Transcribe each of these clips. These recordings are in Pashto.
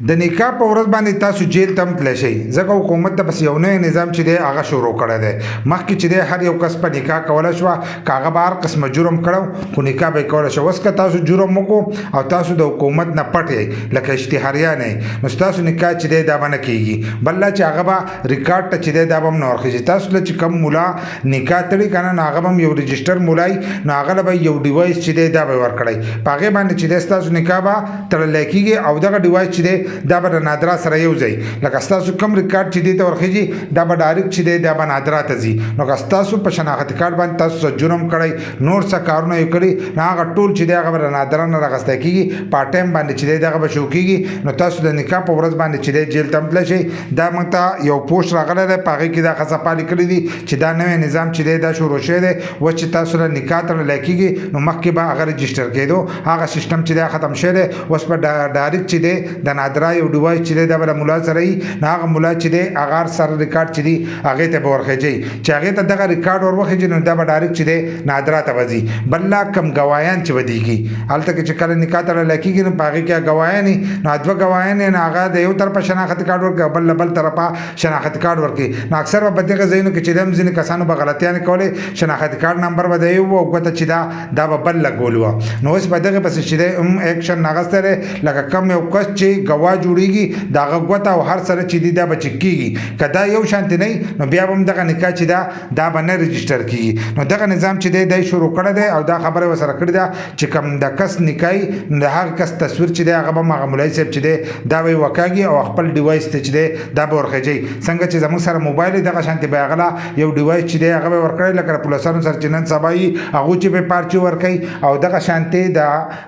د نکاح په ورځ باندې تاسو جیل تم تللی شئ ځکه حکومت ته بس یو نوی نظام چې دی هغه شروع کړی دی مخکې چې دی هر یو کس په نکاح کولی شوه که هغه به هر قسمه جرم کړو خو نکاح به یې کولی شوه اوس که تاسو جرم وکړو او تاسو د حکومت نه پټ یئ لکه اشتهاریان یئ نو ستاسو نکاح چې دی دا به نه کېږي بل لا چې هغه به ریکارډ ته چې دی دا به هم نه ورخېږي تاسو له چې کوم مولا نکاح تړي که نه نو هغه به هم یو رجسټر مولا وي نو هغه له به یو ډیوایس چې دی دا به یې ورکړی په هغې باندې چې دی ستاسو نکاح به تړلی کېږي او دغه ډیوایس چې دی دا به د نادرا سره یو ځای لکه ستاسو کوم ریکارډ چې دی ته ورخېږي دا به ډایرکټ چې دی دا به نادرا ته ځي نو که ستاسو په شناختي کارډ باندې تاسو څه جرم کړی نور څه کارونه یې کړي نو هغه ټول چې دی هغه به د نادرا نه راغستی کېږي په ټایم باندې چې دی دغه به شو کېږي نو تاسو د نکاح په ورځ باندې چې دی جیل ته هم تللی شئ دا موږ ته یو پوسټ راغلی دی په هغې کې دا ښځه لیکلي دي چې دا نوی نظام چې دی دا شروع شوی دی اوس چې تاسو له نکاح تړلی کېږي نو مخکې به هغه رجسټر کېدو هغه سیسټم چې دی ختم شوی دی اوس به ډایرکټ چې دی د نادرا یو ډیوایس چې دی دا به له ملا سره وي نو هغه ملا چې دی هغه سره ریکارډ چې دی هغې ته به ورخېږي چې هغې ته دغه ریکارډ ور وخېږي نو دا به ډایرکټ چې دی نادرا ته به ځي بل لا کم ګوایان چې به دیږي هلته کې چې کله نکاح تړلی کېږي نو په هغې کې ګوایان وي نو دوه ګوایان یې نو هغه د یو طرفه شناختي کارډ ورکوي بل له بل طرفه شناختي کارډ ورکوي نو اکثر به په دغه ځایونو کې چې د هم ځینې کسانو به غلطیانې کولې شناختي کارډ نمبر به د یو و او ګوته چې دا به بل لګول وه نو اوس په دغې پسې چې دی هم ایکشن ناغستی دی لکه کم یو کس چې ګواه جوړېږي د هغه ګوته او هر سره چې دی دا به چک کېږي که دا یو شانتې نه نو بیا به هم دغه نکاح چې دا به نه رجسټر کېږي نو دغه نظام چې دی دی شروع کړی دی او دا خبره یې ورسره کړې ده چې کوم د کس نکاح نو د هغه کس تصویر چې دی هغه به هم هغه مولوي صاحب چې دی دا به یې وکاږي او خپل ډیوایس ته چې دی دا به ورخېږي څنګه چې زموږ سره موبایل دغه شانتې به هغه یو ډیوایس چې دی هغه به ورکړی لکه پولیسانو سره چې نن سبا یي هغوی چې به پارچې ورکوي او دغه شانتې د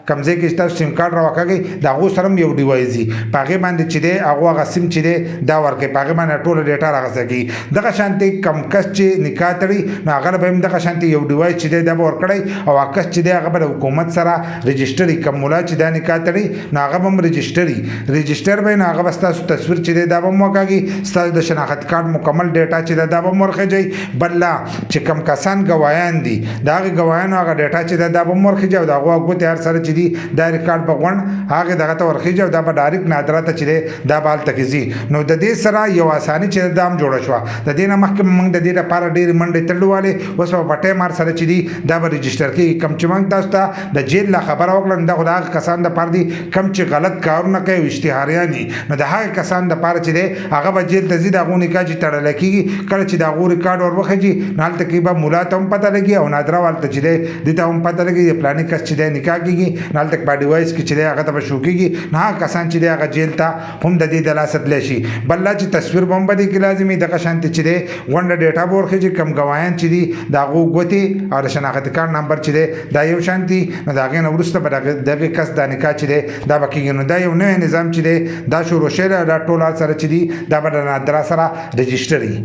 کوم ځای کې چې تاسو سیم کارډ راوکاږئ د هغو سره هم یو ډیوایس وي په هغې باندې چې دی هغو هغه سیم چې دی دا ورکوي په هغې باندې ټوله ډیټا راغسته کېږي دغه شانتې کم کس چې نکاح تړي نو هغه له به هم دغه شانتې یو ډیوایس چې دی دا به ورکړی او هغه کس چې دی هغه به د حکومت سره رجسټر وي کوم مولا چې دا نکاح تړي نو هغه به هم رجسټر وي رجسټر به نو هغه به ستاسو تصویر چې دی دا به هم وکاږي ستاسو د شناختي کارډ مکمل ډیټا چې دی دا به هم ورخېږي بل لا چې کوم کسان ګواهیان دي د هغې ګواهیانو هغه ډیټا چې دی دا به هم ورخېږي او د هغو ګوتې هر سره چې دي دا ریکارډ به غونډ هغې دغه ته ورخېږي او دا به ډایرکټ نادرا ته چې دی دا به هلته کې ځي نو د دې سره یو اساني چې دا هم جوړه شوه د دې نه مخکې موږ د دې لپاره ډېرې منډې تړلوالې اوس په ټایم هر سره چې دي دا به رجسټر کېږي کوم چې موږ تاسو ته د جیل لا خبره وکړه نو دا خو د هغه کسانو دپاره دي کوم چې غلط کارونه کوي او اشتهاریان دي نو د هغې کسانو دپاره چې دی هغه به جیل ته ځي د هغو نکاح چې تړلی کېږي کله چې د هغو ریکارډ ور وخېږي نو هلته کې به ملا ته هم پته لګي او نادرا هلته چې دی دې ته هم پته لګي د فلاني کس چې دی نکاح کېږي نو هلته په ډیوایس کې چې دی هغه ته به شو کېږي نو هغه کسان چې دی هغه جیل ته هم د دې د لاسه تللی شي بل لا چې تصویر به هم په دې کې لازمي دغه شانتې چې دی غونډه ډیټا به ورخېږي کوم ګواهیان چې دي د هغو ګوتې او د شناختي کارډ نمبر چې دی دا یو شان دي نو د هغې نه وروسته به دغې کس دا نکاح چې دی دا به کېږي نو دا یو نوی نظام چې دی دا شروع شوی دی دا ټول هر سره چې دي دا به د نادرا سره رجسټر وي